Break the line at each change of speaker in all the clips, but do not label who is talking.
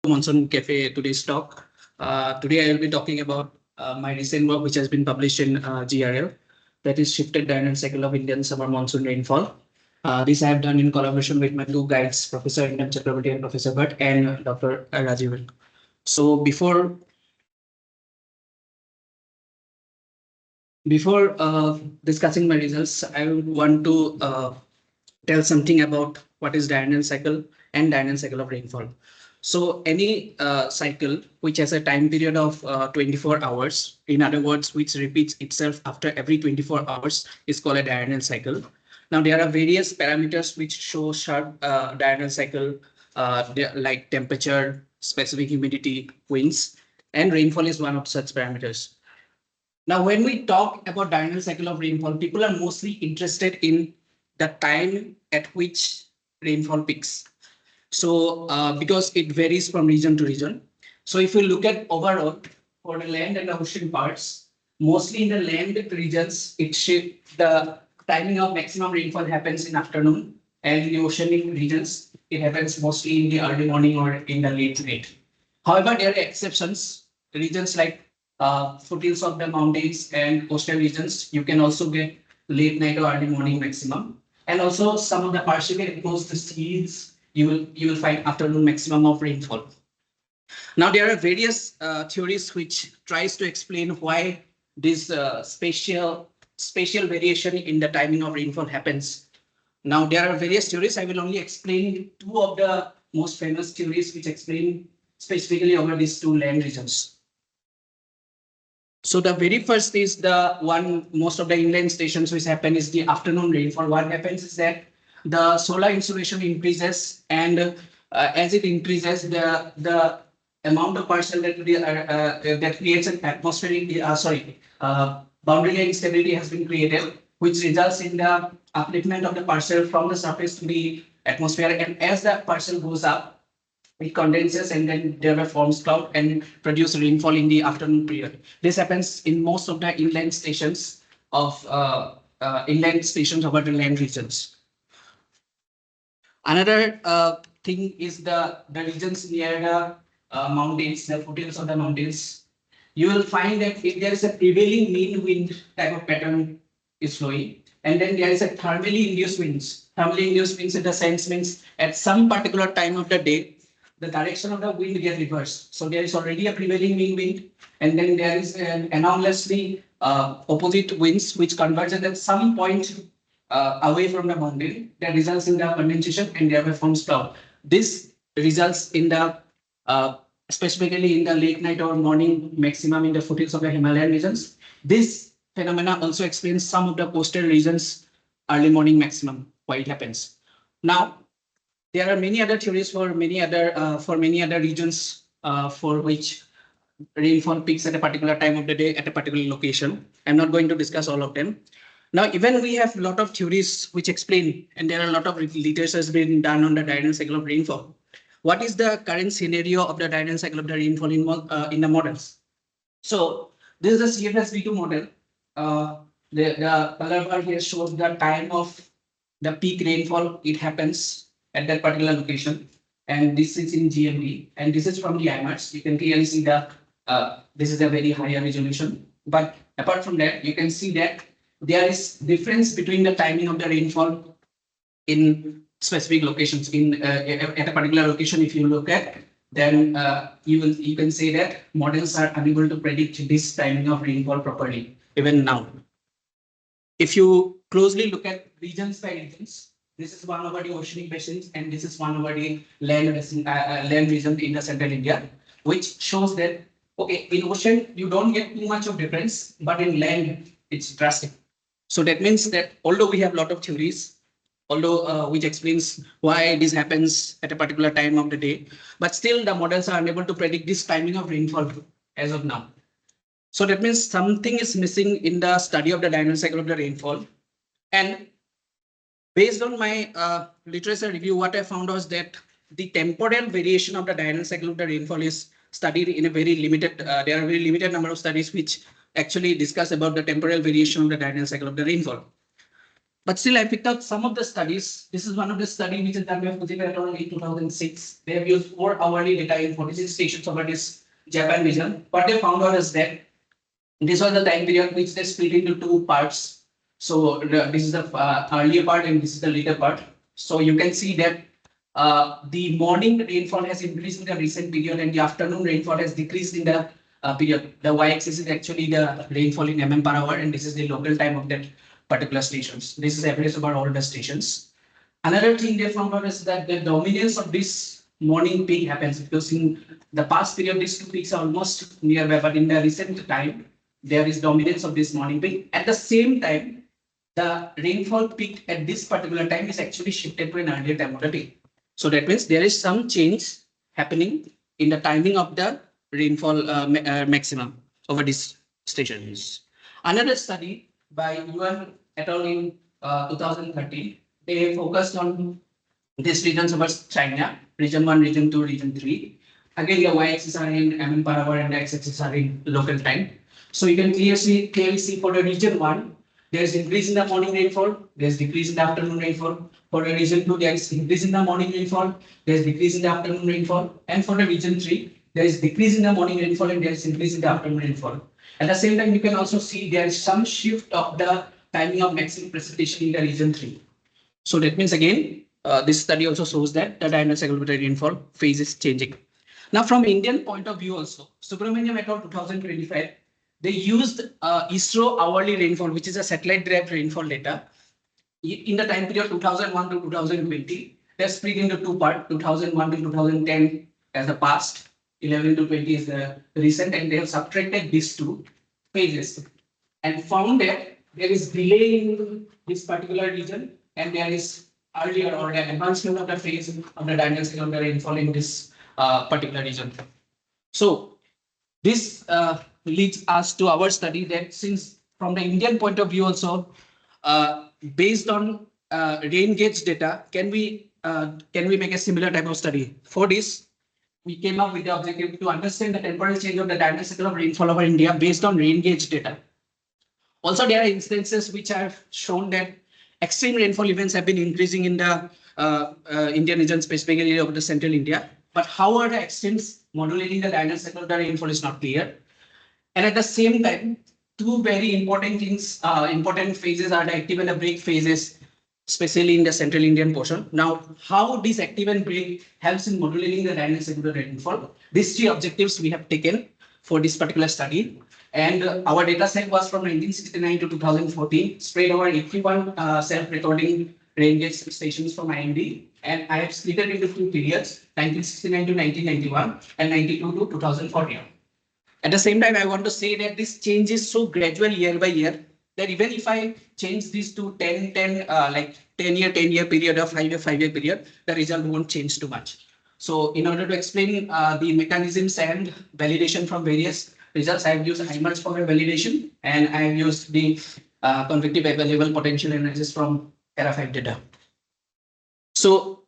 Monsoon Cafe today's talk. Today I will be talking about my recent work which has been published in GRL, that is Shifted Diurnal Cycle of Indian Summer Monsoon Rainfall. This I have done in collaboration with my two guides, Professor Indam Chakraborty and Professor Bhatt and Dr. Rajiv. So before discussing my results, I would want to tell something about what is diurnal cycle and diurnal cycle of rainfall. So any cycle which has a time period of 24 hours, in other words, which repeats itself after every 24 hours is called a diurnal cycle. Now there are various parameters which show sharp diurnal cycle, like temperature, specific humidity, winds, and rainfall is one of such parameters. Now, when we talk about diurnal cycle of rainfall, people are mostly interested in the time at which rainfall peaks. So, because it varies from region to region. So, if you look at overall for the land and the ocean parts, mostly in the land regions, the timing of maximum rainfall happens in afternoon, and in the oceanic regions, it happens mostly in the early morning or in the late night. However, there are exceptions. Regions like foothills of the mountains and coastal regions, you can also get late night or early morning maximum. And also some of the partially enclosed seas, you will find afternoon maximum of rainfall. Now there are various theories which tries to explain why this spatial variation in the timing of rainfall happens. Now there are various theories. I will only explain two of the most famous theories which explain specifically over these two land regions. So the very first is the one most of the inland stations which happen is the afternoon rainfall. What happens is that the solar insolation increases, and as it increases, the amount of parcel that creates an atmospheric boundary line instability has been created, which results in the upliftment of the parcel from the surface to the atmosphere. And as the parcel goes up, it condenses and then there forms cloud and produce rainfall in the afternoon period. This happens in most of the inland stations over the land regions. Another thing is the regions near the mountains, the foothills of the mountains. You will find that if there is a prevailing mean wind type of pattern is flowing, and then there is a thermally induced winds. Thermally induced winds in the sense means at some particular time of the day, the direction of the wind gets reversed. So there is already a prevailing mean wind, and then there is an anomalously opposite winds which converge at some point away from the mountain that results in the condensation and thereby forms cloud. This results in the specifically in the late night or morning maximum in the foothills of the Himalayan regions. This phenomena also explains some of the coastal regions early morning maximum why it happens. Now, there are many other theories for many other regions for which rainfall peaks at a particular time of the day at a particular location. I'm not going to discuss all of them. Now, even we have a lot of theories which explain, and there are a lot of literature has been done on the diurnal cycle of rainfall. What is the current scenario of the diurnal cycle of the rainfall in the models? So this is the CFSV2 model. The color bar here shows the time of the peak rainfall. It happens at that particular location, and this is in GMT, and this is from the IMARS. You can clearly see this is a very higher resolution. But apart from that, you can see that there is difference between the timing of the rainfall in specific locations. At a particular location, if you look at, then you can say that models are unable to predict this timing of rainfall properly even now. If you closely look at regions by regions, this is one over the oceanic basins, and this is one over the land region in the central India, which shows that okay, in ocean you don't get too much of difference, but in land it's drastic. So that means that although we have a lot of theories, which explains why this happens at a particular time of the day, but still the models are unable to predict this timing of rainfall as of now. So that means something is missing in the study of the diurnal cycle of the rainfall. And based on my literature review, what I found was that the temporal variation of the diurnal cycle of the rainfall is studied in a very limited, there are a very limited number of studies which actually discuss about the temporal variation of the diurnal cycle of the rainfall. But still, I picked out some of the studies. This is one of the studies which is done by Fujita et al. In 2006. They have used 4 hourly data in 46 stations over this Japan region. What they found out is that this was the time period which they split into 2 parts. So this is the earlier part and this is the later part. So you can see that the morning rainfall has increased in the recent period and the afternoon rainfall has decreased in the period. The y-axis is actually the rainfall in mm per hour and this is the local time of that particular stations. This is average over all the stations. Another thing they found out is that the dominance of this morning peak happens because in the past period these 2 peaks are almost nearby, but in the recent time there is dominance of this morning peak. At the same time, the rainfall peak at this particular time is actually shifted to an earlier time of the day. So that means there is some change happening in the timing of the rainfall maximum over these stations. Another study by Yuan et al. In 2013, they focused on these regions over China, region 1, region 2, region 3. Again, the y-axis are in mm per hour and the x-axis are in local time. So you can clearly see for the region 1, there is increase in the morning rainfall, there is decrease in the afternoon rainfall. For the region 2, there is increase in the morning rainfall, there is decrease in the afternoon rainfall. And for the region 3, there is decrease in the morning rainfall and there is increase in the afternoon rainfall. At the same time, you can also see there is some shift of the timing of maximum precipitation in the region 3. So that means again, this study also shows that the diurnal cyclopeter rainfall phase is changing. Now, from Indian point of view also, Subramaniam et al. 2025, they used ISRO hourly rainfall, which is a satellite-derived rainfall data. In the time period 2001 to 2020, they're split into 2 parts, 2001 to 2010 as the past, 11 to 20 is the recent, and they have subtracted these 2 phases and found that there is delay in this particular region and there is earlier or the advancement of the phase of the diurnal cyclopeter rainfall in this particular region. So this leads us to our study that since from the Indian point of view also, based on rain gauge data, can we make a similar type of study? For this, we came up with the objective to understand the temporal change of the diurnal cycle of rainfall over India based on rain gauge data. Also, there are instances which have shown that extreme rainfall events have been increasing in the Indian region, specifically over the central India. But how are the extents modulating the diurnal cycle of the rainfall is not clear. And at the same time, 2 very important things, important phases are the active and the break phases, especially in the central Indian portion. Now, how this active and break helps in modulating the diurnal cycle of the rainfall? These 3 objectives we have taken for this particular study. And our data set was from 1969 to 2014, spread over 81 self-recording rain gauge stations from IMD. And I have split it into 2 periods, 1969 to 1991 and 92 to 2014. At the same time, I want to say that this change is so gradual year by year that even if I change this to 10 year period or 5 year period, the result won't change too much. So in order to explain the mechanisms and validation from various results, I have used HIMARS for validation and I have used the convective available potential analysis from ERA5 data. So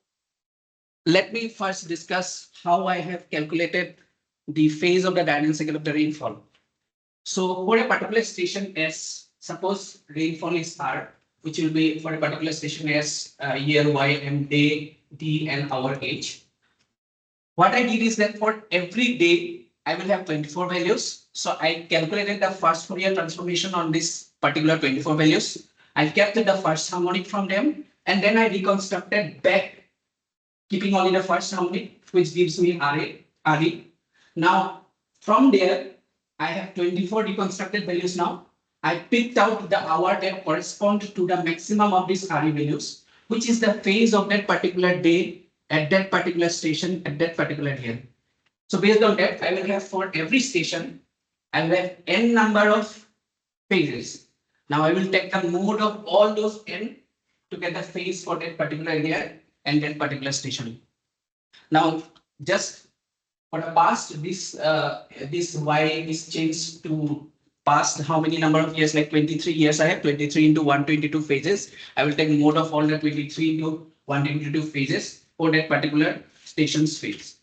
let me first discuss how I have calculated the phase of the diurnal cycle of the rainfall. So for a particular station S, suppose rainfall is R, which will be for a particular station S, year Y and day D and hour H. What I did is that for every day, I will have 24 values. So I calculated the first Fourier transformation on this particular 24 values. I kept the first harmonic from them and then I reconstructed back, keeping only the first harmonic, which gives me RE. Now, from there, I have 24 reconstructed values now. I picked out the hour that correspond to the maximum of these RE values, which is the phase of that particular day at that particular station at that particular year. So based on that, I will have for every station, I will have n number of phases. Now I will take the mode of all those n to get the phase for that particular year and that particular station. Now, just for the past, this y is changed to past how many number of years, like 23 years. I have 23 into 122 phases. I will take mode of all the 23 into 122 phases for that particular station's phase.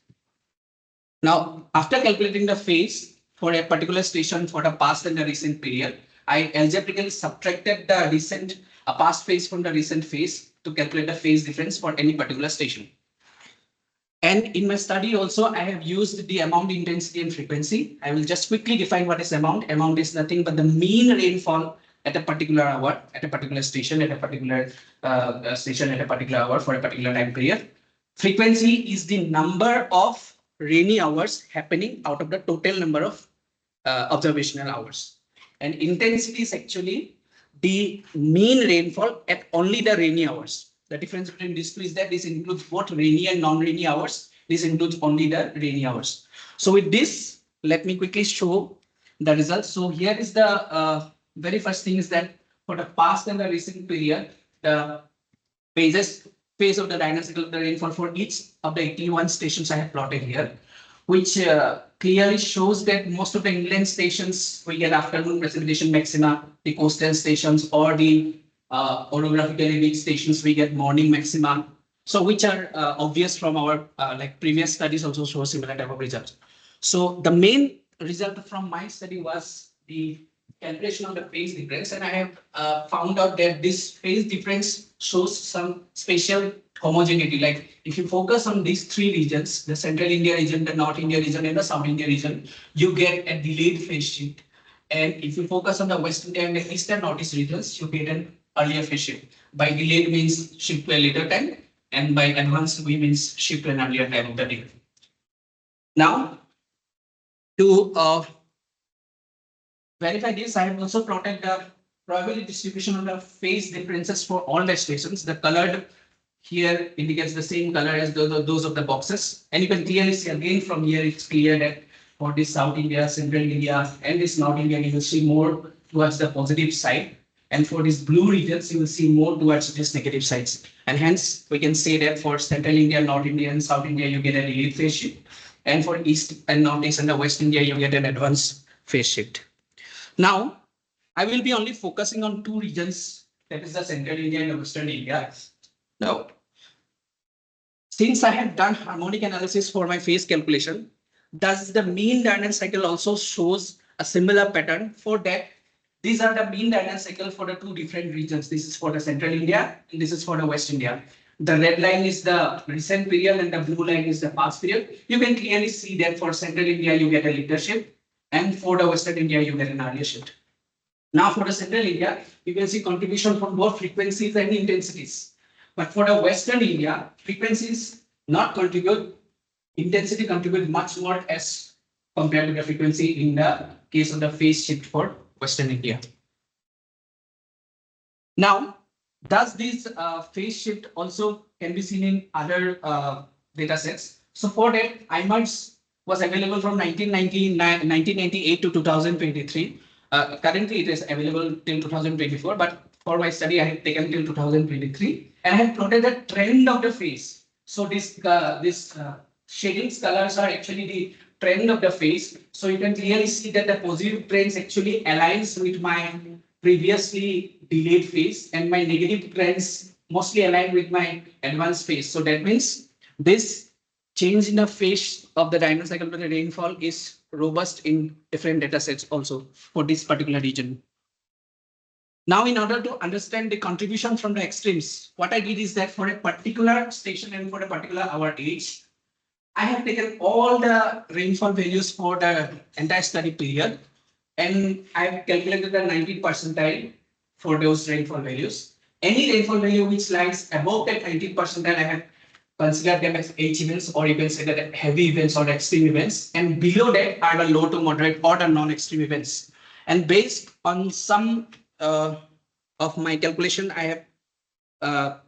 Now, after calculating the phase for a particular station for the past and the recent period, I algebraically subtracted the recent a past phase from the recent phase to calculate the phase difference for any particular station. And in my study also, I have used the amount, intensity, and frequency. I will just quickly define what is amount. Amount is nothing but the mean rainfall at a particular hour, at a particular station, at a particular station, at a particular hour for a particular time period. Frequency is the number of rainy hours happening out of the total number of observational hours. And intensity is actually the mean rainfall at only the rainy hours. The difference between these two is that this includes both rainy and non-rainy hours. This includes only the rainy hours. So with this, let me quickly show the results. So here is the very first thing is that for the past and the recent period, the phase of the Diurnal cycle of the rainfall for each of the 81 stations I have plotted here, which clearly shows that most of the inland stations we get afternoon precipitation maxima, the coastal stations or the orographically weak stations we get morning maxima. So which are obvious from our like previous studies also show similar type of results. So the main result from my study was the calculation of the phase difference, and I have found out that this phase difference shows some spatial homogeneity. Like if you focus on these three regions, the Central India region, the North India region, and the South India region, you get a delayed phase shift. And if you focus on the West India and the East and Northeast regions, you get an earlier phase shift. By delayed means shift to a later time, and by advanced we means shift to an earlier time of the day. Now, to verify this, I have also plotted the probability distribution of the phase differences for all the stations. The colored here indicates the same color as those of the boxes. And you can clearly see again from here, it's clear that for this South India, Central India, and this North India, you will see more towards the positive side. And for these blue regions, you will see more towards this negative sides. And hence, we can say that for Central India, North India, and South India, you get a delayed phase shift. And for East and Northeast and the West India, you get an advanced phase shift. Now, I will be only focusing on two regions, that is the Central India and the Western India. Now, since I have done harmonic analysis for my phase calculation, does the mean Diurnal cycle also shows a similar pattern? For that, these are the mean Diurnal cycle for the two different regions. This is for the Central India and this is for the West India. The red line is the recent period and the blue line is the past period. You can clearly see that for Central India, you get a later shift, and for the Western India, you get an earlier shift. Now for the Central India, you can see contribution from both frequencies and intensities. But for the Western India, frequencies not contribute, intensity contribute much more as compared to the frequency in the case of the phase shift for Western India. Now, does this phase shift also can be seen in other data sets? So for that, IMARS was available from 1998 to 2023. Currently, it is available till 2024, but for my study, I have taken till 2023, and I have plotted the trend of the phase. So this shadings colors are actually the trend of the phase. So you can clearly see that the positive trends actually aligns with my previously delayed phase, and my negative trends mostly align with my advanced phase. So that means this change in the phase of the Diurnal cycle of the rainfall is robust in different data sets also for this particular region. Now, in order to understand the contribution from the extremes, what I did is that for a particular station and for a particular hour age, I have taken all the rainfall values for the entire study period, and I have calculated the 90th percentile for those rainfall values. Any rainfall value which lies above that 90th percentile, I have considered them as H events, or you can say that heavy events or extreme events, and below that are the low to moderate or the non-extreme events. And based on some of my calculation, I have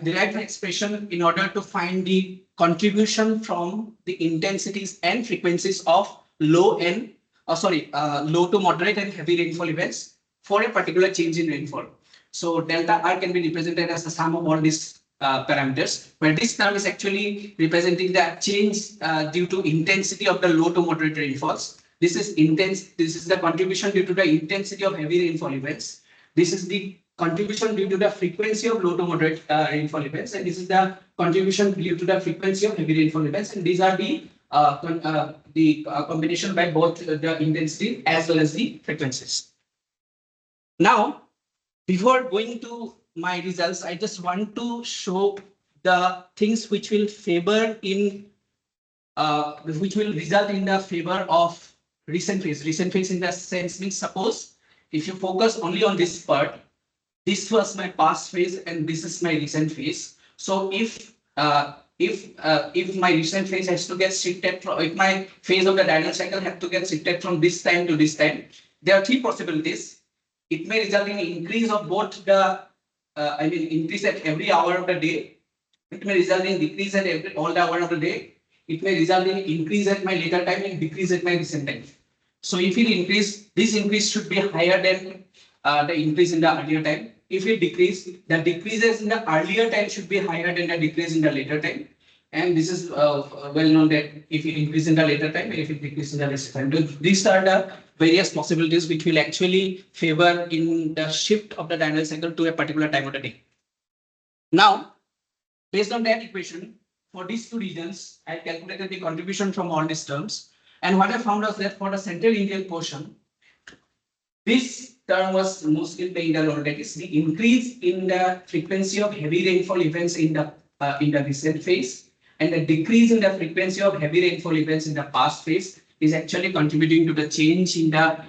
derived an expression in order to find the contribution from the intensities and frequencies of low to moderate and heavy rainfall events for a particular change in rainfall. So delta R can be represented as the sum of all these parameters, where this term is actually representing the change due to intensity of the low to moderate rainfalls. This is intense. This is the contribution due to the intensity of heavy rainfall events. This is the contribution due to the frequency of low to moderate rainfall events, and this is the contribution due to the frequency of heavy rainfall events. And these are the combination by both the intensity as well as the frequencies. Now, Before going to my results, I just want to show the things which will favor in which will result in the favor of recent phase. Recent phase in the sense means, suppose if you focus only on this part, this was my past phase and this is my recent phase. So if my recent phase has to get shifted from, if my phase of the diurnal cycle have to get shifted from this time to this time, there are three possibilities. It may result in increase of both the increase at every hour of the day. It may result in decrease at all the hour of the day. It may result in increase at my later time and decrease at my recent time. So if it increase, this increase should be higher than the increase in the earlier time. If it decrease, the decreases in the earlier time should be higher than the decrease in the later time. And this is well known that if it increase in the later time, if it decrease in the later time. These are the various possibilities which will actually favor in the shift of the diurnal cycle to a particular time of the day. Now, based on that equation, for these two regions, I calculated the contribution from all these terms. And what I found was that for the central Indian portion, this term was mostly playing the role, that is the increase in the frequency of heavy rainfall events in the recent phase, and the decrease in the frequency of heavy rainfall events in the past phase is actually contributing to the change in the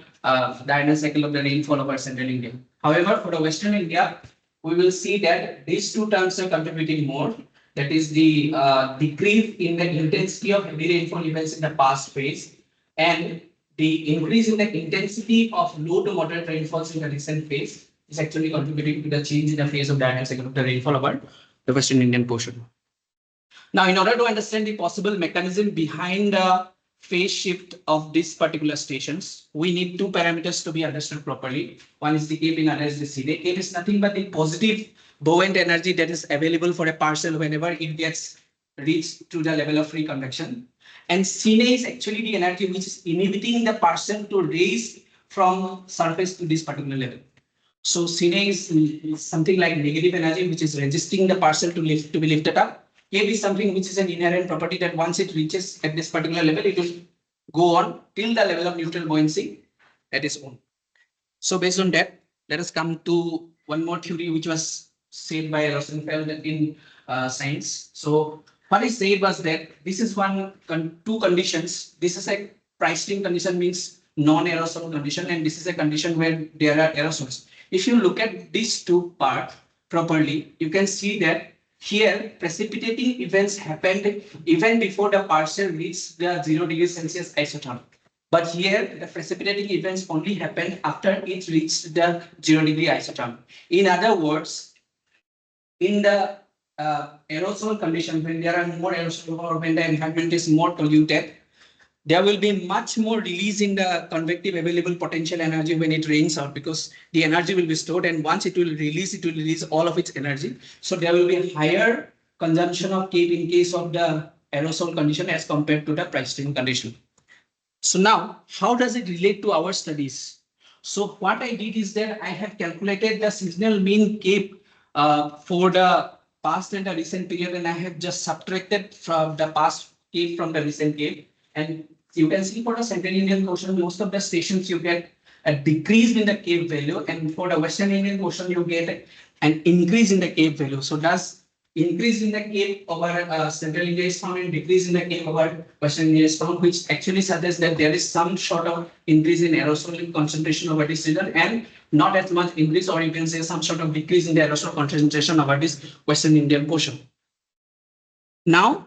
diurnal cycle of the rainfall over central India. However, for the western India, we will see that these two terms are contributing more. That is the decrease in the intensity of heavy rainfall events in the past phase, and the increase in the intensity of low to moderate rainfalls in the recent phase is actually contributing to the change in the phase of diurnal cycle of the rainfall over the western Indian portion. Now, in order to understand the possible mechanism behind the phase shift of these particular stations, we need two parameters to be understood properly. One is the Cape and other is the CNA. Cape is nothing but the positive buoyant energy that is available for a parcel whenever it gets reached to the level of free convection. And CNA is actually the energy which is inhibiting the parcel to raise from surface to this particular level. So CNA is something like negative energy which is resisting the parcel to be lifted up. Cape is something which is an inherent property that once it reaches at this particular level, it will go on till the level of neutral buoyancy at its own. So based on that, let us come to one more theory which was said by Rosenfeld in science. So what I said was that this is two conditions. This is a pricing condition, means non-aerosol condition, and this is a condition where there are aerosols. If you look at these two parts properly, you can see that here precipitating events happened even before the parcel reached the 0 degrees Celsius isotherm. But here the precipitating events only happened after it reached the 0 degree isotherm. In other words, in the aerosol condition, when there are more aerosol or when the environment is more polluted, there will be much more release in the convective available potential energy when it rains out, because the energy will be stored, and once it will release all of its energy. So there will be a higher consumption of Cape in case of the aerosol condition as compared to the pristine condition. So now, how does it relate to our studies? So what I did is that I have calculated the seasonal mean Cape for the past and the recent period, and I have just subtracted from the past Cape from the recent Cape. And you can see for the central Indian portion, most of the stations you get a decrease in the Cape value, and for the western Indian portion, you get an increase in the Cape value. So does increase in the Cape over central India is found and decrease in the Cape over western India is found, which actually suggests that there is some sort of increase in aerosol concentration over this region, and not as much increase, or you can say some sort of decrease in the aerosol concentration over this western Indian portion. Now,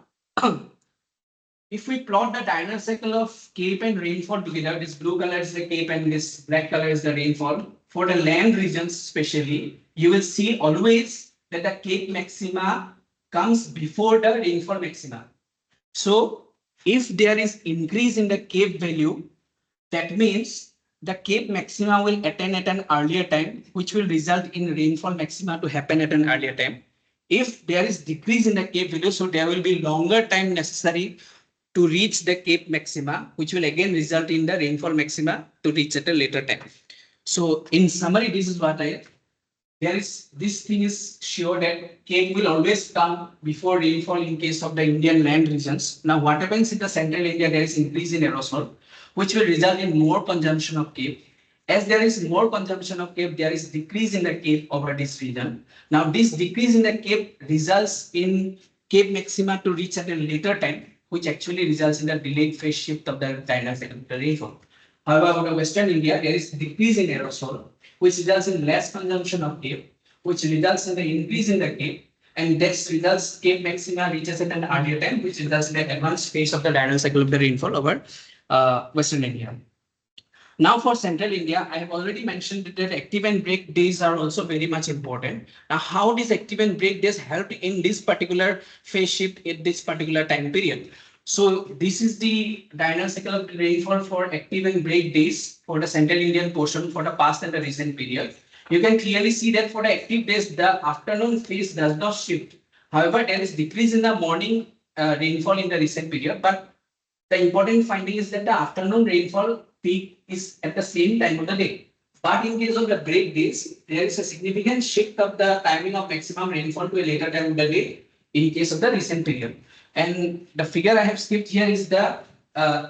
if we plot the diurnal cycle of Cape and rainfall together, this blue color is the Cape and this black color is the rainfall. For the land regions especially, you will see always that the Cape maxima comes before the rainfall maxima. So if there is increase in the Cape value, that means the Cape maxima will attain at an earlier time, which will result in rainfall maxima to happen at an earlier time. If there is decrease in the Cape value, so there will be longer time necessary to reach the Cape maxima, which will again result in the rainfall maxima to reach at a later time. So in summary, this is what this thing is sure that Cape will always come before rainfall in case of the Indian land regions. Now what happens in the central India, there is increase in aerosol, which will result in more consumption of Cape. As there is more consumption of Cape, there is decrease in the Cape over this region. Now, this decrease in the Cape results in Cape maxima to reach at a later time, which actually results in the delayed phase shift of the dynamic of the rainfall. However, over Western India, there is decrease in aerosol, which results in less consumption of Cape, which results in the increase in the Cape, and this results Cape maxima reaches at an earlier time, which results in the advanced phase of the diurnal cycle of the rainfall over Western India. Now for Central India, I have already mentioned that active and break days are also very much important. Now how does active and break days help in this particular phase shift in this particular time period? So this is the diurnal cycle of rainfall for active and break days for the Central Indian portion for the past and the recent period. You can clearly see that for the active days, the afternoon phase does not shift. However, there is decrease in the morning rainfall in the recent period, but the important finding is that the afternoon rainfall peak is at the same time of the day. But in case of the break days, there is a significant shift of the timing of maximum rainfall to a later time of the day in case of the recent period. And the figure I have skipped here is the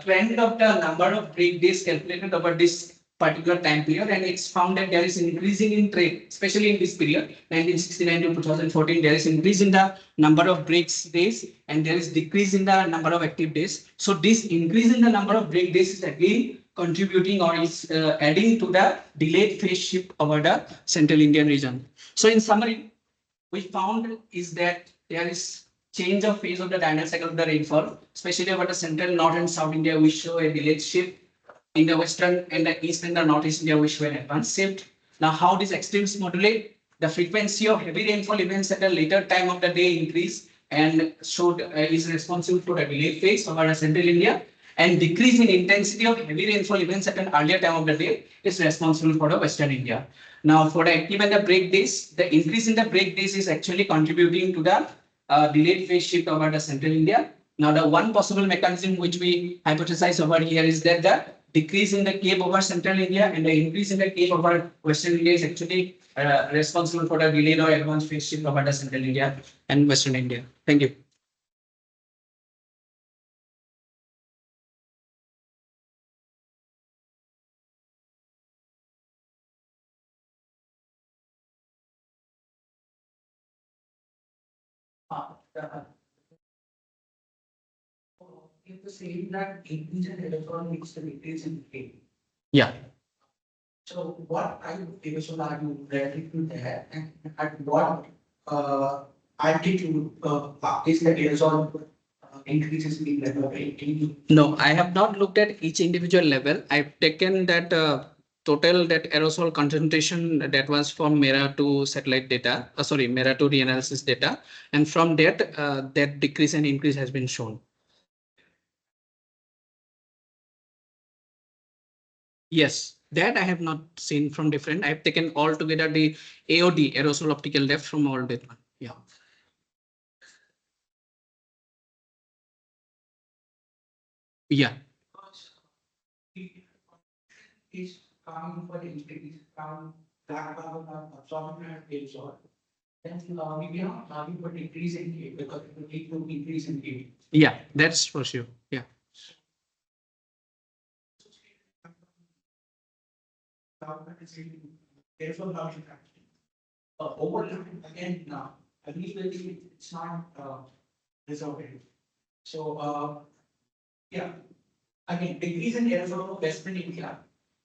trend of the number of break days calculated over this particular time period, and it's found that there is increasing in trade, especially in this period, 1969 to 2014, there is increase in the number of breaks days and there is decrease in the number of active days. So this increase in the number of break days is again contributing or is adding to the delayed phase shift over the Central Indian region. So in summary, we found is that there is change of phase of the diurnal cycle of the rainfall, especially over the Central, North and South India, we show a delayed shift. In the Western and the East and the Northeast India, we show an advanced shift. Now, how these extremes modulate? The frequency of heavy rainfall events at a later time of the day increase and showed is responsible for the delayed phase over Central India, and decrease in intensity of heavy rainfall events at an earlier time of the day is responsible for the Western India. Now, for the active and the break days, the increase in the break days is actually contributing to the delayed phase shift over the Central India. Now, the one possible mechanism which we hypothesize over here is that the decrease in the Cape over Central India and the increase in the Cape over Western India is actually responsible for the delayed or advanced phase shift over the Central India and Western India. Thank you. If the same that increase in electron means the decrease in Cape. Yeah. So what kind of emission are you referring to there, and at what altitude is the aerosol increases in level? No, I have not looked at each individual level. I've taken that total that aerosol concentration that was from MERA to satellite data, MERA to reanalysis data, and from that that decrease and increase has been shown. Yes, that I have not seen from different. I have taken all together the AOD, aerosol optical depth, from all data. Yeah. Yeah. Is coming for increase from black absorption and aerosol. Then we cannot argue for decrease in K because it will lead to increase in K. Yeah, that's for sure. Yeah. Therefore, how should overlap again now? I believe that it's not resolved. So yeah, again, decrease in aerosol of Western India.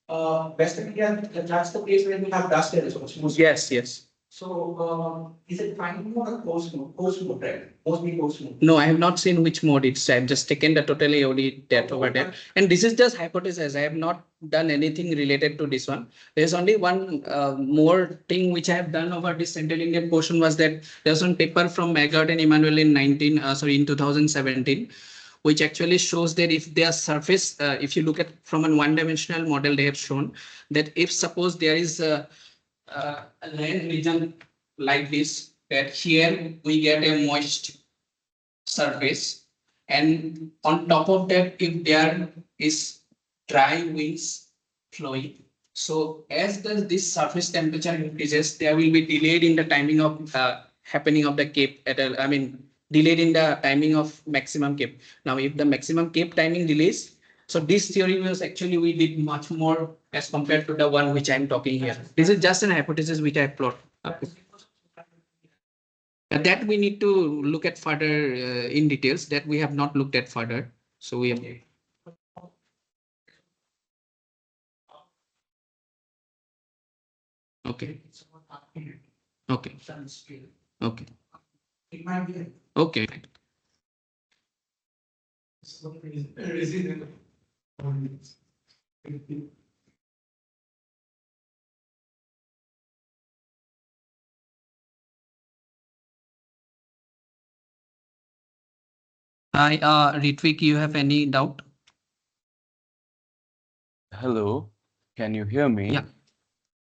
Western India, that's the place where we have dust aerosols. Yes, yes. So is it fine mode or closed mode? Closed mode, right? Mostly closed mode. No, I have not seen which mode it's. I've just taken the total AOD depth over there. And this is just hypothesis. I have not done anything related to this one. There's only one more thing which I have done over this Central Indian portion was that there's one paper from Maggart and Emmanuel in 2017, which actually shows that if their surface, if you look at from a one-dimensional model, they have shown that if suppose there is a land region like this, that here we get a moist surface, and on top of that, if there is dry winds flowing, so as this surface temperature increases, there will be delayed in the timing of happening of the Cape at a, I mean, delayed in the timing of maximum Cape. Now, if the maximum Cape timing delays, So this theory was actually we did much more as compared to the one which I'm talking here. This is just an hypothesis which I plot. That we need to look at further in details that we have not looked at further. So we have. Okay. Okay. Okay. Okay. Hi, Ritvik, you have any doubt?
Hello, can you hear me?
Yeah.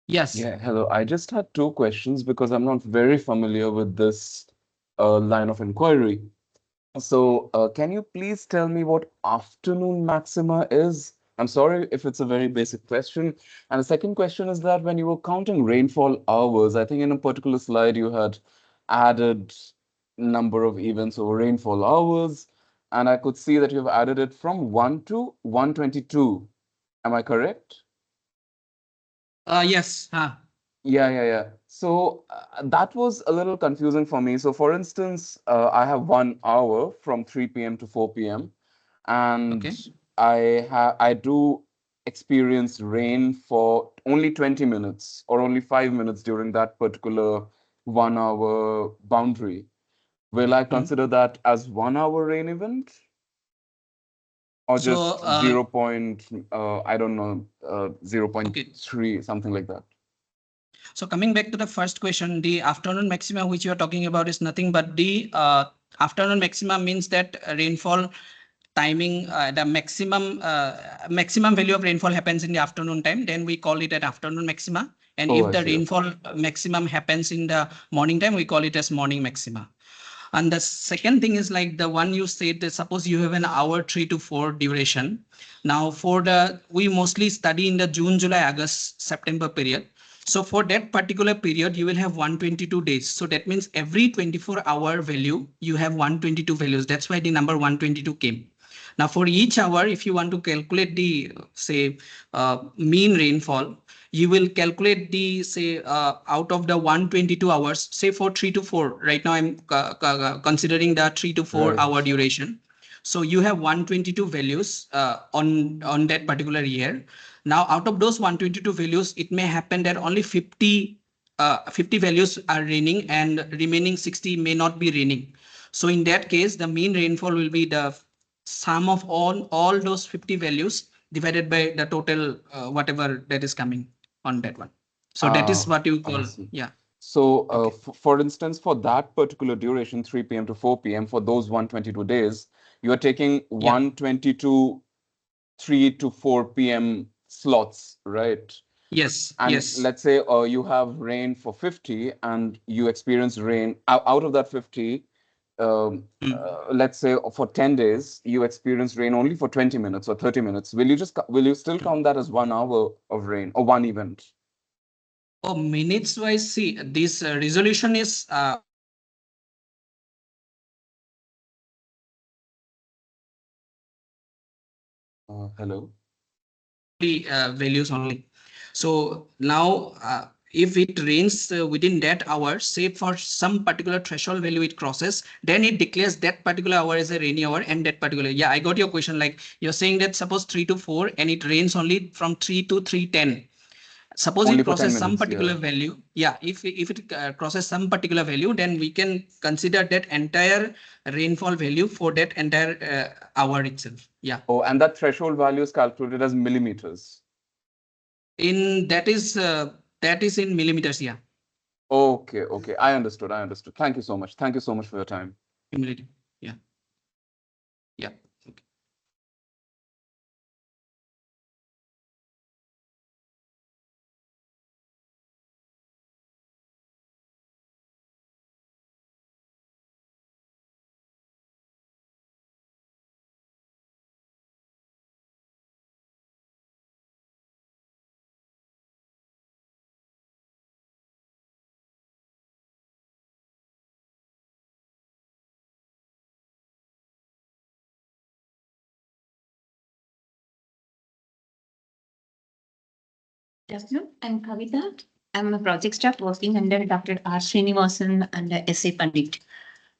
Yes.
Yeah, hello. I just had two questions because I'm not very familiar with this line of inquiry. So, can you please tell me what afternoon maxima is? I'm sorry if it's a very basic question. And the second question is that when you were counting rainfall hours, I think in a particular slide you had added number of events over rainfall hours, and I could see that you've added it from 1 to 122. Am I correct?
Yes.
Yeah. So that was a little confusing for me. So, for instance, I have 1 hour from 3 p.m. to 4 p.m. and
Okay.
I do experience rain for only 20 minutes or only 5 minutes during that particular 1 hour boundary. Will I
Mhm.
consider that as 1 hour rain event or
So,
just 0. I don't know,
okay.
0.3, something like that?
So coming back to the first question, the afternoon maxima which you are talking about is nothing but the afternoon maxima means that rainfall timing, the maximum value of rainfall happens in the afternoon time. Then we call it an afternoon maxima. And
Oh,
if
I
the
see. Okay.
rainfall maximum happens in the morning time, we call it as morning maxima. And the second thing is like the one you said that suppose you have an hour 3 to 4 duration. Now for the we mostly study in the June, July, August, September period. So for that particular period, you will have 122 days. So that means every 24-hour value, you have 122 values. That's why the number 122 came. Now for each hour, if you want to calculate the say mean rainfall, you will calculate the say out of the 122 hours, say for 3 to 4. Right now I'm considering the 3 to 4 hour
Right.
duration. So you have 122 values on that particular year. Now out of those 122 values, it may happen that only 50 values are raining and remaining 60 may not be raining. So in that case, the mean rainfall will be the sum of all those 50 values divided by the total whatever that is coming on that one. So that is what you
I
call,
see.
yeah.
So,
Okay.
for instance, for that particular duration, 3 p.m. to 4 p.m., for those 122 days, you are taking
Yeah.
122 3 to 4 p.m. slots, right?
Yes.
And
Yes.
let's say you have rain for 50 and you experience rain out of that 50,
Mm.
let's say for 10 days, you experience rain only for 20 minutes or 30 minutes. Will you still count that as 1 hour of rain or one event?
Oh, minutes wise, see, this resolution is
Hello?
values only. So now, if it rains within that hour, say for some particular threshold value it crosses, then it declares that particular hour as a rainy hour and that particular. Yeah, I got your question. Like you're saying that suppose 3 to 4 and it rains only from 3 to 3:10. Suppose
Only
it
for 10
crosses some
minutes, yeah.
particular value. Yeah, if it crosses some particular value, then we can consider that entire rainfall value for that entire hour itself. Yeah.
Oh, and that threshold value is calculated as millimeters.
In that is in millimeters. Yeah.
Okay. I understood. Thank you so much. Thank you so much for your time.
Cumulative. Yeah. Yeah. Okay.
Good afternoon. I'm Kavitha. I'm a project staff working under Dr. R. Srinivasan and S.A. Pandit.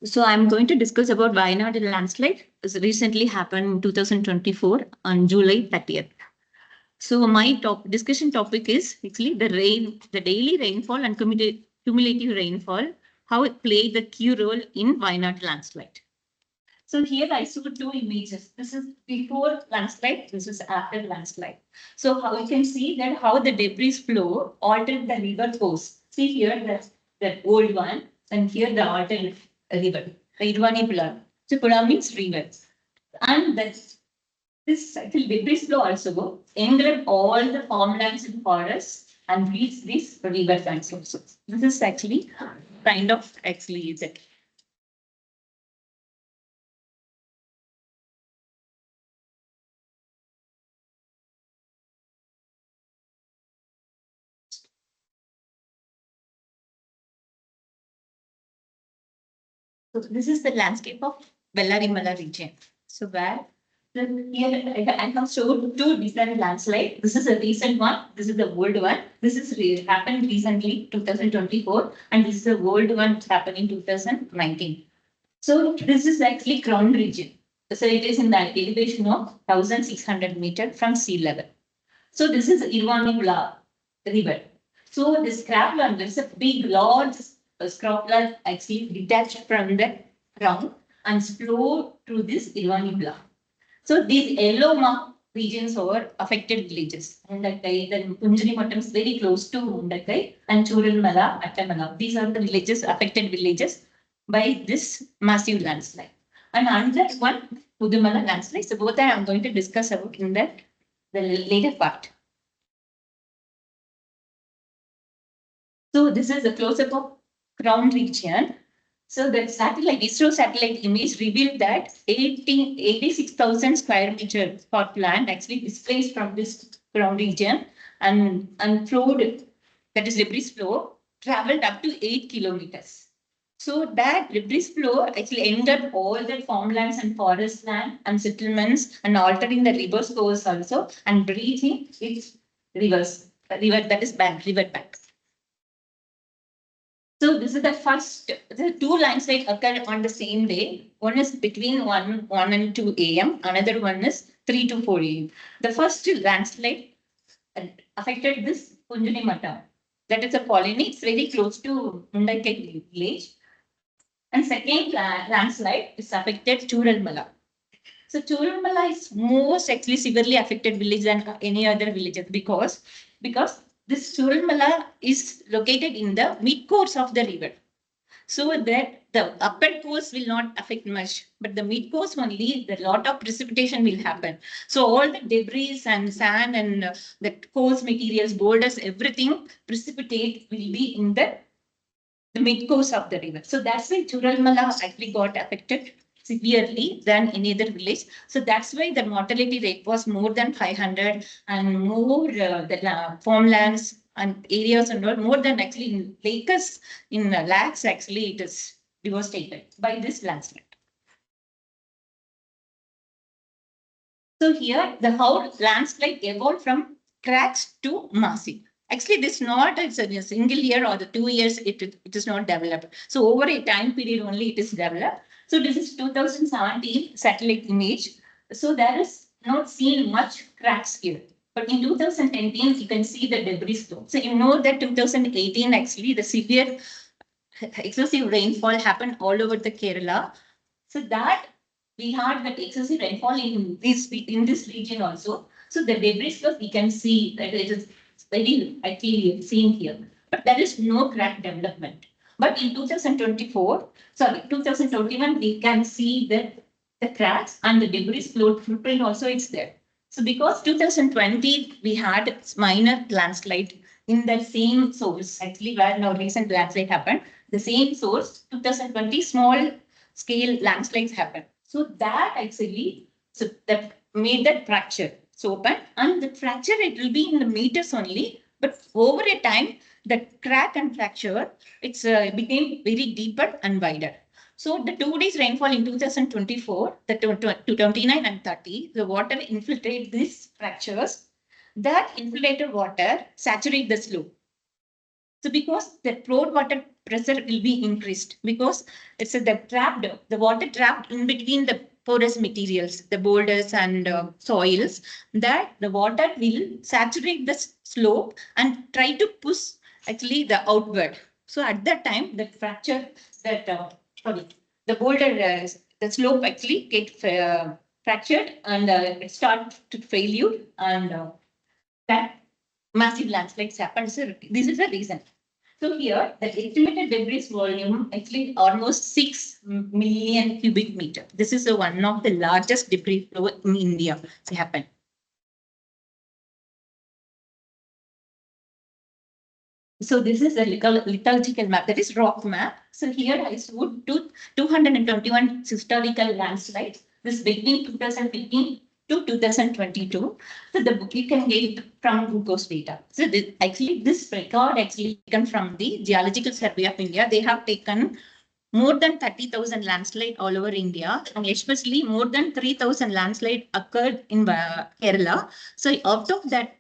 So I'm going to discuss about Wayanad landslide. This recently happened in 2024 on July 30th. So my discussion topic is actually the daily rainfall and cumulative rainfall, how it played the key role in Wayanad landslide. So here I saw two images. This is before landslide, this is after landslide. So how you can see that how the debris flow altered the river course. See here that old one, and here the altered river, the Irvani Pula. So Pula means river. And this cycle debris flow also entered all the farmlands and forests and reached these river banks also. This is actually kind of actually is it. So this is the landscape of Bellarimala region. So where here I have showed two different landslides. This is a recent one. This is the old one. This is happened recently, 2024, and this is the old one which happened in 2019. So this is actually crown region. So it is in the elevation of 1,600 meter from sea level. So this is Irvanipula river. So this cropland, there's a big, large cropland actually detached from the ground and flowed through this Irvanipula. So these yellow mark regions are affected villages. Mundakai, then Punjani Mattam is very close to Mundakai, and Churalmala, Attamala. These are the villages, affected villages by this massive landslide. And another one, Pudumala landslide. So both I am going to discuss about in the later part. So this is a close-up of crown region. So the satellite, ISRO satellite image revealed that 86,000 square meters of land actually displaced from this crown region and flowed, that is debris flow, traveled up to 8 kilometers. So that debris flow actually entered all the farmlands and forest land and settlements and altering the river's course also and breaching its river that is river bank. So this is the first, the two landslides occurred on the same day. One is between 1 and 2 a.m. Another one is 3 to 4 a.m. The first landslide affected this Punjani Mattam. That is a colony. It's very close to Mundaikai village. And second landslide is affected Churalmala. So Churalmala is most actually severely affected village than any other villages because this Churalmala is located in the mid course of the river. So that the upper course will not affect much, but the mid course only, the lot of precipitation will happen. So all the debris and sand and the coarse materials, boulders, everything precipitate will be in the mid course of the river. So that's why Churalmala actually got affected severely than any other village. So that's why the mortality rate was more than 500 and more the farmlands and areas and all, more than actually in acres, in lakhs, actually it is devastated by this landslide. So here the how landslide evolved from cracks to massive. Actually, this not it's a single year or the 2 years it is not developed. So over a time period only it is developed. So this is 2017 satellite image. So there is not seen much cracks here. But in 2010, you can see the debris flow. So you know that 2018 actually the severe excessive rainfall happened all over the Kerala. So that we had that excessive rainfall in this region also. So the debris flow we can see that it is very actually seen here. But there is no crack development. But in 2021, we can see that the cracks and the debris flow footprint also is there. So because 2020, we had minor landslide in the same source, actually where now recent landslide happened, the same source, 2020 small scale landslides happened. So that actually, so that made that fracture. So open and the fracture, it will be in the meters only, but over a time, the crack and fracture, it's became very deeper and wider. So the 2 days rainfall in 2024, the 29 and 30, the water infiltrate these fractures. that infiltrated water saturate the slope. So because the pore water pressure will be increased because it's the water trapped in between the porous materials, the boulders and soils, that the water will saturate the slope and try to push actually the outward. So at that time, the fracture that the boulder, the slope actually get fractured and it start to failure and that massive landslides happen. So this is the reason. So here, the estimated debris volume actually almost 6 million cubic meter. This is one of the largest debris flow in India. It's happened. So this is a liturgical map, that is rock map. So here I showed 221 historical landslides. This between 2015 to 2022. So the book you can get from Google's data. So this record actually taken from the Geological Survey of India. They have taken more than 30,000 landslide all over India, and especially more than 3,000 landslide occurred in Kerala. So out of that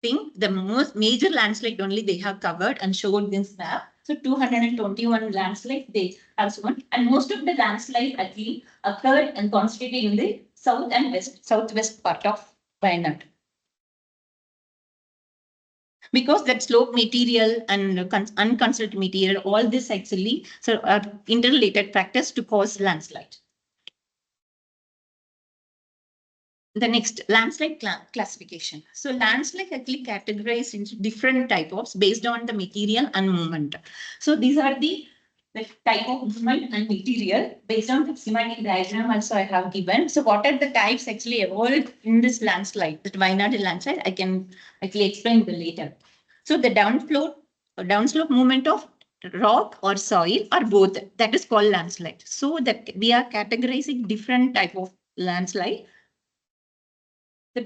thing, the most major landslide only they have covered and showed this map. So 221 landslides they have shown, and most of the landslides actually occurred and concentrated in the south and southwest part of Wayanad. Because that slope material and unconsidered material, all this actually are interrelated factors to cause landslide. The next, landslide classification. So landslide actually categorized into different types based on the material and movement. So these are the type of movement and material based on the schematic diagram also I have given. So what are the types actually evolved in this landslide, the Wayanad landslide? I can actually explain the later. So the downslope movement of rock or soil or both, that is called landslide. So that we are categorizing different type of landslide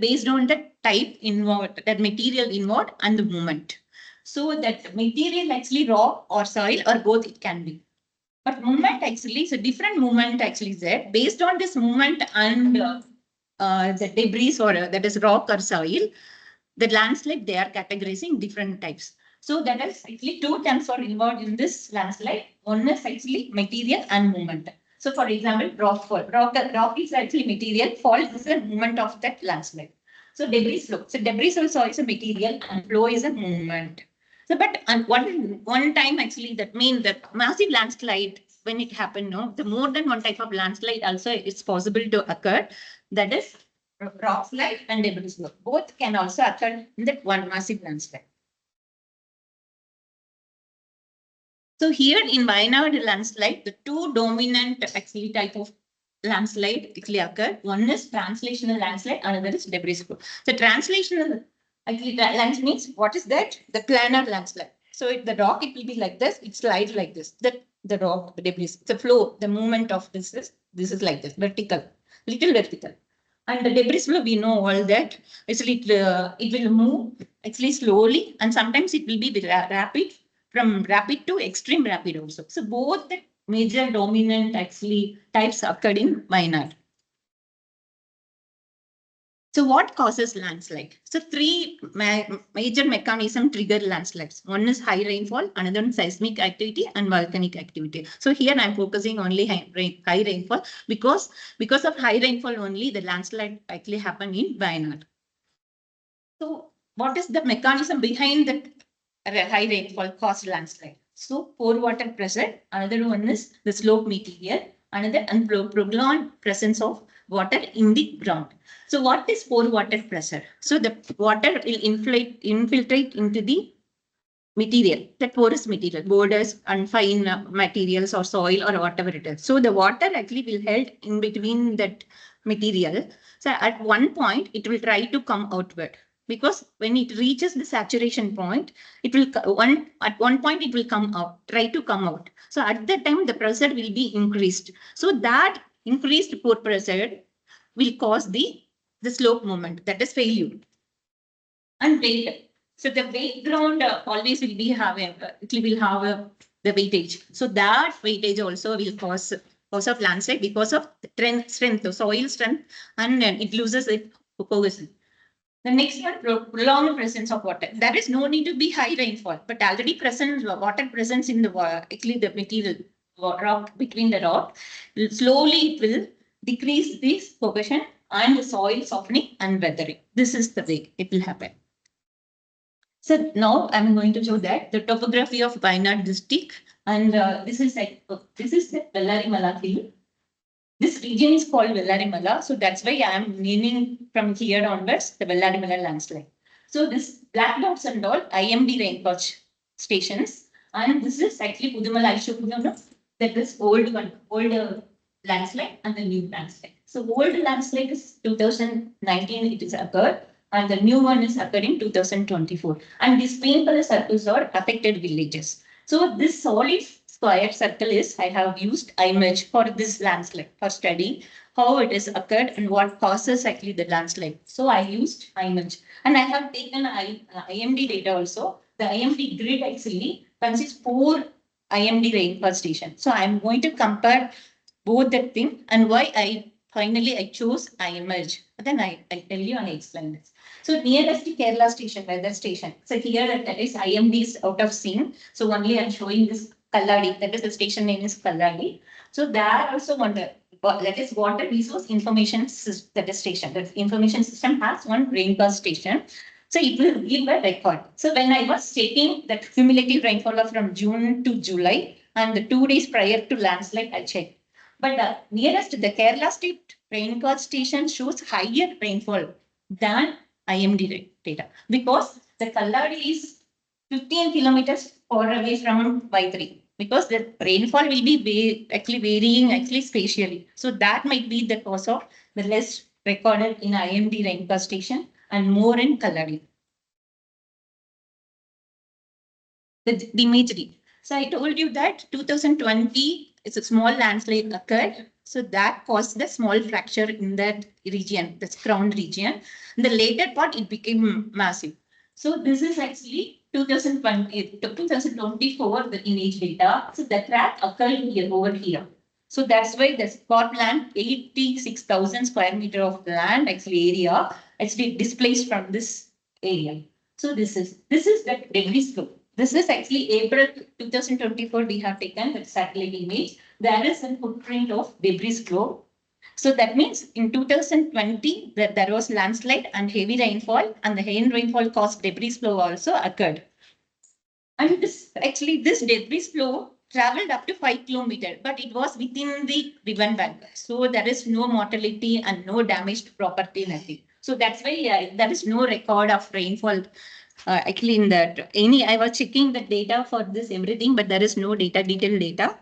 based on the type involved, that material involved and the movement. So that material actually rock or soil or both it can be. But movement actually, so different movement actually is there. Based on this movement and the debris or that is rock or soil, the landslide they are categorizing different types. So that is actually two terms are involved in this landslide. One is actually material and movement. So for example, rockfall. Rock is actually material, fall is the movement of that landslide. So debris flow. So debris also is a material and flow is a movement. So but one time actually that means that massive landslide when it happened, no, the more than one type of landslide also it's possible to occur. That is rock slide and debris flow. Both can also occur in that one massive landslide. So here in Wayanad landslide, the two dominant actually type of landslide actually occur. One is translational landslide, another is debris flow. So translational actually landslide means what is that? The planar landslide. So the rock it will be like this, it slides like this. The rock, the debris, the flow, the movement of this is like this, vertical, little vertical. And the debris flow, we know all that. Actually, it will move actually slowly, and sometimes it will be rapid. From rapid to extreme rapid also. So both the major dominant actually types occurred in Wayanad. So what causes landslide? So three major mechanisms trigger landslides. One is high rainfall, another one seismic activity and volcanic activity. So here I'm focusing only high rainfall because of high rainfall only the landslide actually happen in Wayanad. So what is the mechanism behind the high rainfall caused landslide? So pore water pressure, another one is the slope material, another and prolonged presence of water in the ground. So what is pore water pressure? So the water will infiltrate into the material, the porous material, boulders and fine materials or soil or whatever it is. So the water actually will held in between that material. So at one point it will try to come outward. Because when it reaches the saturation point, it will at one point it will come out, try to come out. So at that time the pressure will be increased. So that increased pore pressure will cause the slope movement, that is failure. And weight. So the weight ground always will be it will have the weightage. So that weightage also will cause of landslide because of the strength, the soil strength, and it loses its cohesion. The next one, prolonged presence of water. There is no need to be high rainfall, but already present water presence in the actually the material rock between the rock. Slowly it will decrease this cohesion and the soil softening and weathering. This is the way it will happen. So now I'm going to show that the topography of Wayanad district, and this is the Vellarimala hill. This region is called Vellarimala, so that's why I am naming from here onwards the Vellarimala landslide. So this black dots and all IMD rainfall stations, and this is actually Pudumala Aishapudam, that is old landslide and the new landslide. So old landslide is 2019 it is occurred, and the new one is occurring 2024. And these green color circles are affected villages. So this solid square circle is I have used IMERGE for this landslide for studying how it is occurred and what causes actually the landslide. So I used IMERGE, and I have taken IMD data also. The IMD grid actually consists 4 IMD rainfall stations. So I'm going to compare both that thing and why I chose IMERGE. Then I tell you and I explain this. So nearest to Kerala station, weather station. So here that is IMD is out of scene. So only I'm showing this Kalladi, that is the station name is Kalladi. So there also that is water resource information system, that is station. That information system has one rainfall station. So it will give a record. So when I was checking that cumulative rainfall from June to July and the 2 days prior to landslide, I checked. But the nearest the Kerala state rainfall station shows higher rainfall than IMD data because the Kalladi is 15 kilometers far away from Y3 because the rainfall will be actually varying actually spatially. So that might be the cause of the less recorded in IMD rainfall station and more in Kalladi. The imagery. So I told you that 2020 is a small landslide occurred. So that caused the small fracture in that region, the crown region. In the later part, it became massive. So this is actually 2024, the image data. So the crack occurred here over here. So that's why the Scotland 86,000 square meter of land actually area actually displaced from this area. So this is the debris flow. This is actually April 2024 we have taken the satellite image. There is a footprint of debris flow. So that means in 2020 that there was landslide and heavy rainfall, and the heavy rainfall caused debris flow also occurred. And this debris flow traveled up to 5 kilometers, but it was within the river bank. So there is no mortality and no damaged property, nothing. So that's why there is no record of rainfall. Actually, in that I was checking the data for this everything, but there is no detailed data.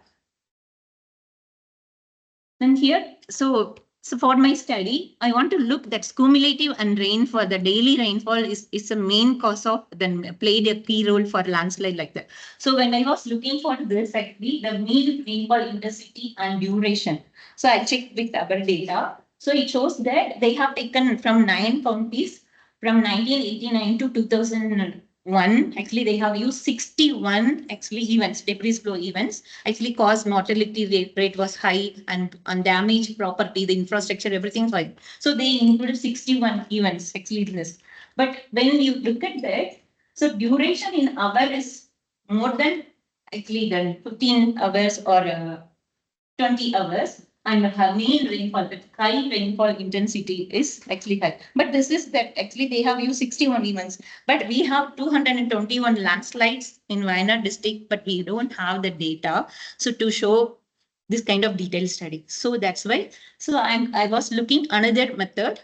Then here, so for my study, I want to look that cumulative and rainfall, the daily rainfall is the main cause of then played a key role for landslide like that. So when I was looking for this, actually, the mean rainfall intensity and duration. So I checked with our data. So it shows that they have taken from 9 counties from 1989 to 2001. Actually, they have used 61 events, debris flow events. Actually, caused mortality rate was high and undamaged property, the infrastructure, everything fine. So they included 61 events actually in this. But when you look at that, so duration in hour is more than 15 hours or 20 hours. And mean rainfall, the high rainfall intensity is actually high. But this is that actually they have used 61 events, but we have 221 landslides in Wayanad district, but we don't have the data. So to show this kind of detailed study. So that's why. So I was looking another method.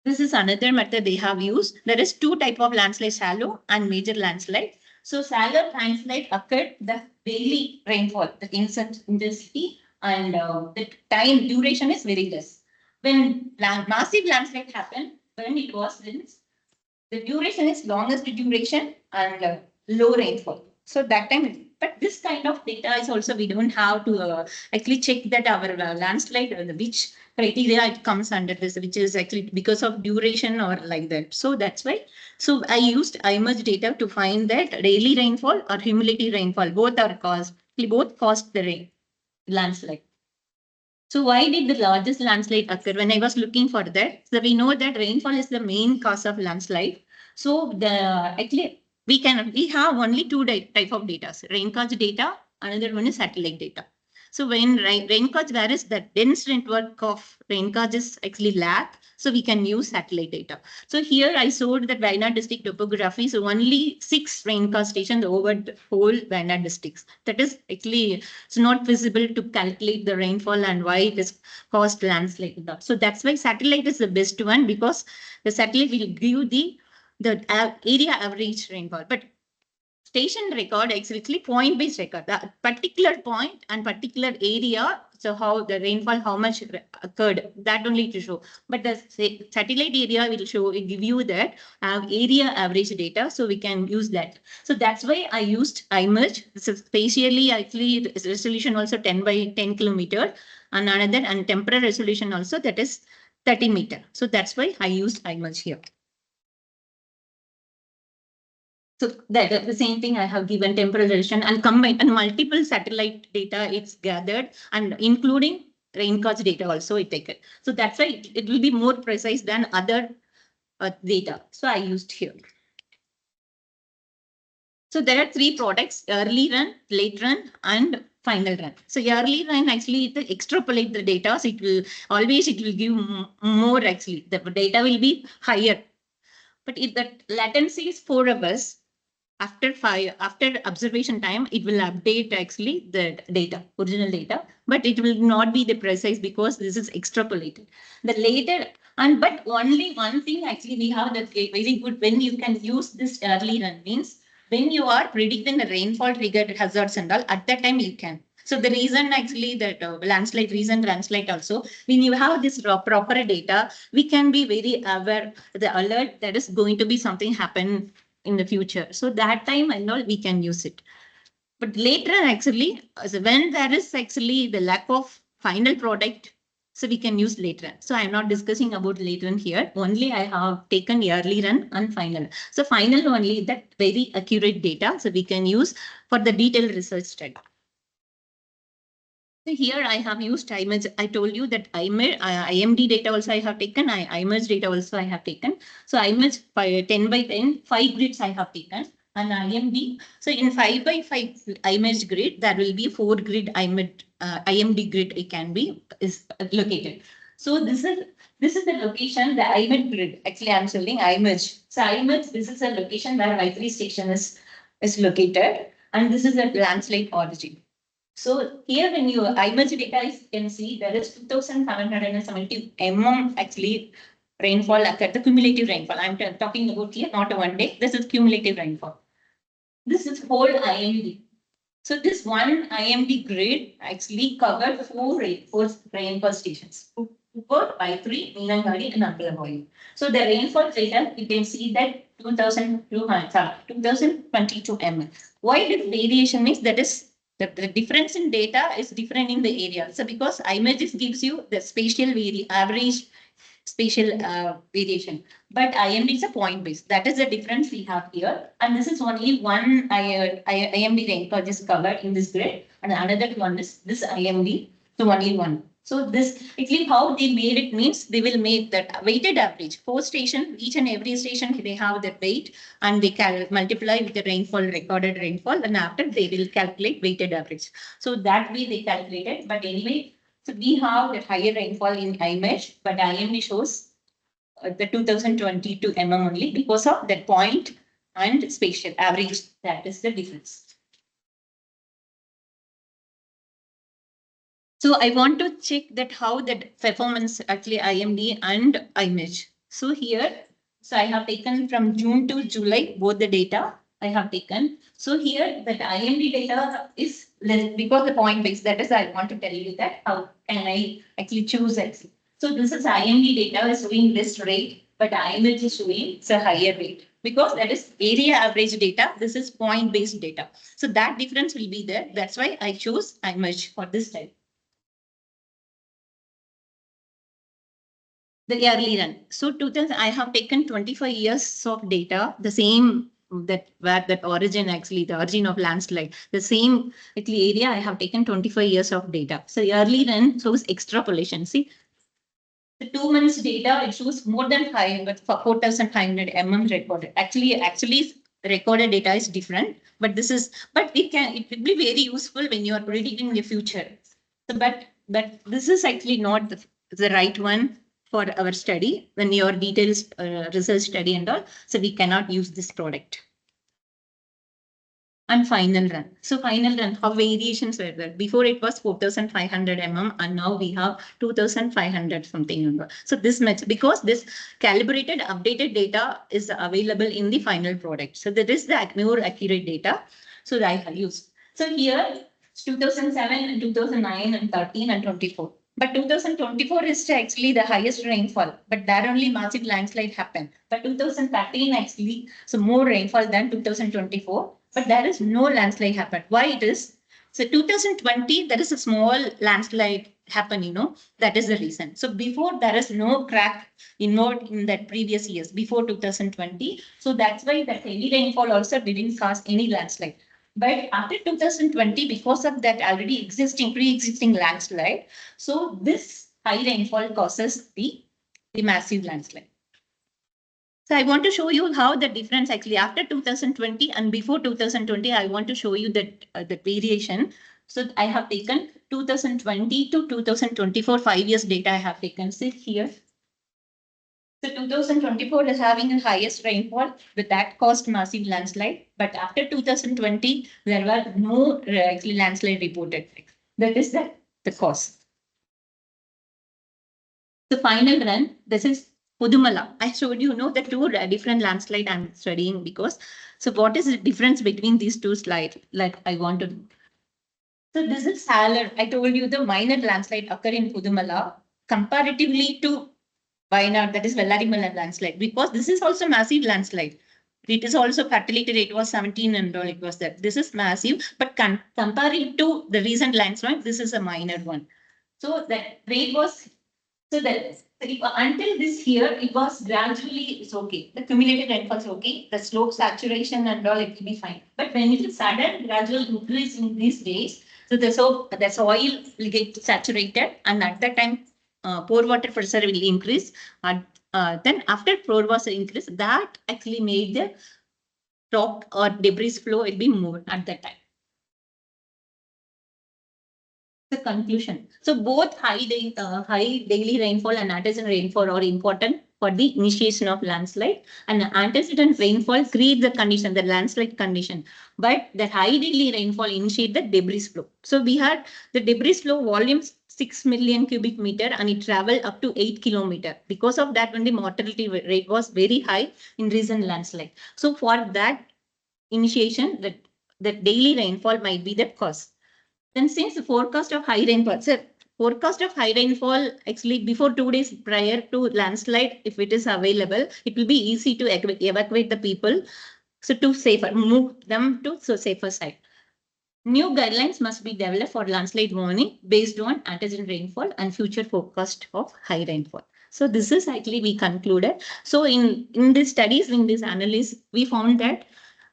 This is another method they have used. There is 2 types of landslide, shallow and major landslide. So shallow landslide occurred the daily rainfall, the intensity and the time duration is very less. When massive landslide happened, when it was the duration is longest duration and low rainfall. So that time, but this kind of data is also we don't have to actually check that our landslide which criteria it comes under this, which is actually because of duration or like that. So that's why. So I used IMERGE data to find that daily rainfall or cumulative rainfall, both are caused, both caused the landslide. So why did the largest landslide occur? When I was looking for that, so we know that rainfall is the main cause of landslide. So actually we have only two type of data: rain gauge data, another one is satellite data. So when rain gauge, where is the dense network of rain gauges actually lack, so we can use satellite data. So here I showed that Wayanad district topography. So only 6 rain gauge stations over the whole Wayanad districts. That is actually it's not visible to calculate the rainfall and why it is caused landslide. So that's why satellite is the best one, because the satellite will give the area average rainfall. But station record exactly point based record, that particular point and particular area. So how the rainfall, how much occurred, that only to show. But the satellite area will show, it give you that area average data. So we can use that. So that's why I used iMerge. This is spatially actually resolution also 10 by 10 kilometer, and another and temporal resolution also, that is 30 meter. So that's why I used iMerge here. So that the same thing I have given temporal resolution and combined and multiple satellite data it's gathered, and including rain gauge data also it taken. So that's why it will be more precise than other data. So I used here. So there are 3 products: early run, late run, and final run. So early run actually it extrapolate the data. So it will give more actually. The data will be higher. But if the latency is 4 hours, after observation time, it will update actually the data, original data, but it will not be the precise because this is extrapolated. The later, but only one thing actually we have that very good when you can use this early run means when you are predicting the rainfall triggered hazards and all, at that time you can. So the reason actually that landslide also, when you have this proper data, we can be very aware, the alert that is going to be something happen in the future. So that time and all we can use it. But later actually, when there is actually the lack of final product, so we can use later. So I'm not discussing about later here. Only I have taken early run and final. So final only that very accurate data. So we can use for the detailed research study. So here I have used iMerge. I told you that IMD data also I have taken. iMerge data also I have taken. So iMerge 10 by 10, 5 grids I have taken. And IMD. So in 5 by 5 iMerge grid, there will be 4 grid IMD grid. It can be is located. So this is the location, the iMerge grid. Actually, I'm showing iMerge. So iMerge, this is a location where Y3 station is located, and this is a landslide origin. So here when you iMerge data is, you can see there is 2,770 mm actually rainfall occurred, the cumulative rainfall. I'm talking about here, not a one day. This is cumulative rainfall. This is whole IMD. So this one IMD grid actually covered 4 rainfall stations. Both by 3, Thanangka and Ambulavoy. So the rainfall data, you can see that 2022 mm. Why this variation means that is the difference in data is different in the area. So because iMerge gives you the spatial average spatial variation, but IMD is a point based. That is the difference we have here. And this is only one IMD rainfall is covered in this grid, and another one is this IMD. So only one. So this actually how they made it means they will make that weighted average. 4 stations, each and every station they have that weight, and they can multiply with the rainfall, recorded rainfall, and after they will calculate weighted average. So that way they calculated. But anyway, so we have the higher rainfall in iMerge, but IMD shows the 2022 mm only because of that point and spatial average. That is the difference. So I want to check that how that performance actually IMD and iMerge. So here, so I have taken from June to July, both the data I have taken. So here that IMD data is less because the point based. That is, I want to tell you that how can I actually choose it. So this is IMD data is showing less rate, but iMerge is showing it's a higher rate because that is area average data. This is point based data. So that difference will be there. That's why I chose iMerge for this type. The early run. So 2000, I have taken 25 years of data, the same that where that origin actually, the origin of landslide. The same actually area I have taken 25 years of data. So early run shows extrapolation. See, the 2 months data, it shows more than 4,500 recorded. Actually, recorded data is different, but it will be very useful when you are predicting the future. So, but this is actually not the right one for our study when your details research study and all. So we cannot use this product. And final run. So final run, how variations were there? Before it was 4,500 and now we have 2,500 something. So this much, because this calibrated, updated data is available in the final product. So that is the more accurate data. So that I have used. So here, 2007 and 2009 and 13 and 24. But 2024 is actually the highest rainfall, but there only massive landslide happened. But 2013 actually, so more rainfall than 2024. But there is no landslide happen. Why it is? So 2020, there is a small landslide happen, that is the reason. So before there is no crack in that previous years, before 2020. So that's why the heavy rainfall also didn't cause any landslide. But after 2020, because of that already pre-existing landslide, so this high rainfall causes the massive landslide. So I want to show you how the difference actually after 2020 and before 2020, I want to show you that the variation. So I have taken 2020 to 2024, 5 years data I have taken. See here. So 2024 is having the highest rainfall, but that caused massive landslide. But after 2020, there were no actually landslide reported. That is the cause. The final run, this is Pudumala. I showed you the two different landslide I'm studying because. So what is the difference between these two slides? Like I want to. So this is Salar. I told you the minor landslide occur in Pudumala comparatively to Wayanad, that is Vellarimala landslide, because this is also massive landslide. It is also fertility rate was 17 and all it was that. This is massive, but comparing to the recent landslide, this is a minor one. So that rate was. So that until this year, it was gradually, it's okay. The cumulative rainfall is okay. The slope saturation and all, it will be fine. But when it is sudden gradual increase in these days, so the soil will get saturated, and at that time, pore water pressure will increase. And then after pore water increase, that actually made the rock or debris flow will be more at that time. The conclusion. So both high daily rainfall and antecedent rainfall are important for the initiation of landslide, and antecedent rainfall creates the condition, the landslide condition, but the high daily rainfall initiate the debris flow. So we had the debris flow volume 6 million cubic meter and it traveled up to 8 kilometer. Because of that, when the mortality rate was very high in recent landslide. So for that initiation, the daily rainfall might be the cause. Then since the forecast of high rainfall, actually before 2 days prior to landslide, if it is available, it will be easy to evacuate the people. So to move them to safer side. New guidelines must be developed for landslide warning based on antecedent rainfall and future forecast of high rainfall. So this is actually we concluded. So in these studies, in this analysis, we found that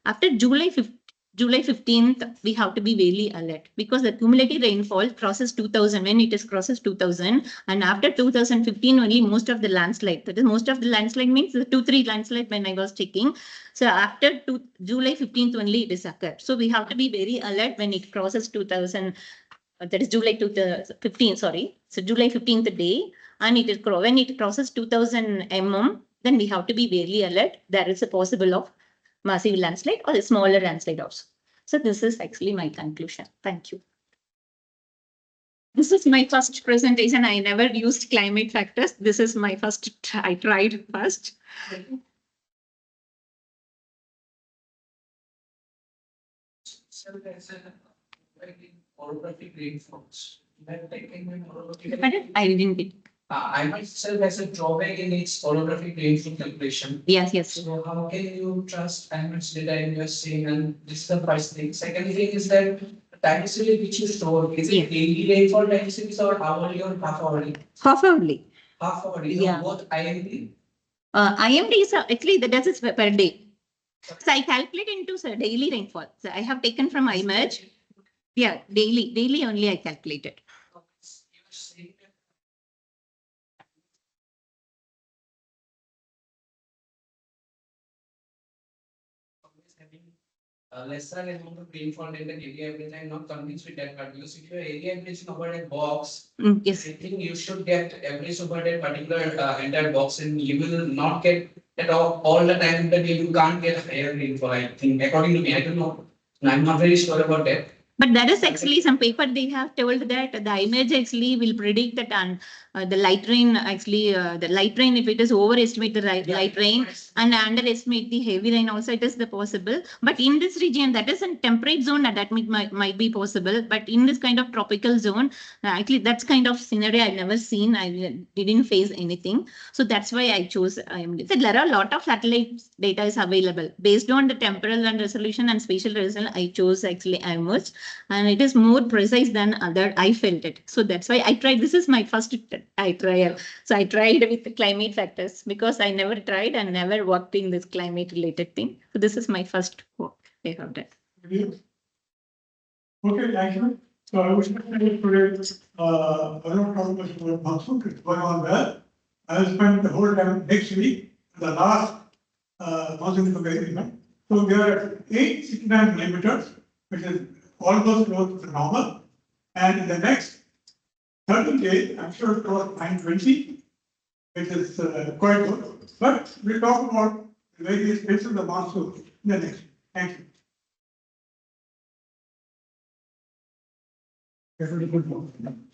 after July 15th, we have to be very alert because the cumulative rainfall crosses 2000 when it is crosses 2000, and after 2015 only most of the landslide, that is most of the landslide means the 2-3 landslide when I was checking. So after July 15th only it is occurred. So we have to be very alert when it crosses 2000, that is July 2015, sorry. So July 15th day, and it is when it crosses 2000 then we have to be very alert. There is a possible of massive landslide or a smaller landslide also. So this is actually my conclusion. Thank you. This is my first presentation. I never used climate factors. This is my first, I tried first.
So there's a orographic rainfalls.
I didn't get.
I myself has a drawback in its orographic rainfall calculation.
Yes.
So how can you trust IIM's data in your saying? And this is the first thing. Second thing is that time series which you store, is it daily rainfall time series or hourly or half hourly?
Half hourly.
Half hourly.
Yeah.
Both IMD?
IMD is actually that is per day. So I calculate into daily rainfall. So I have taken from iMerge. Yeah, daily only I calculated.
Lesser amount of rainfall than the area average. I'm not convinced with that part because if your area average is over a box,
Yes.
I think you should get average over that particular entire box, and you will not get at all the time in the day. You can't get higher rainfall. I think, according to me, I don't know. I'm not very sure about that.
But that is actually some paper they have told that the image actually will predict that the light rain actually the light rain, if it is overestimate the light rain and underestimate the heavy rain also, it is the possible. But in this region, that is in temperate zone, that might be possible. But in this kind of tropical zone, actually that's kind of scenario I've never seen. I didn't face anything. So that's why I chose IMD. So there are a lot of satellite data is available based on the temporal and resolution and spatial resolution. I chose actually IMERGE, and it is more precise than other. I felt it. So that's why I tried. This is my first trial. So I tried with the climate factors because I never tried and never worked in this climate related thing. So this is my first work I have done.
Okay, thank you. So I wish to say today, I don't know much about Monsoon, it's going on well. I will spend the whole time next week, the last Monsoon event. So we are at 869 millimeters, which is almost close to normal. And in the next 30 days, I'm sure it was 920, which is quite good. But we'll talk about the various phases of the monsoon in the next. Thank you. Everybody good morning.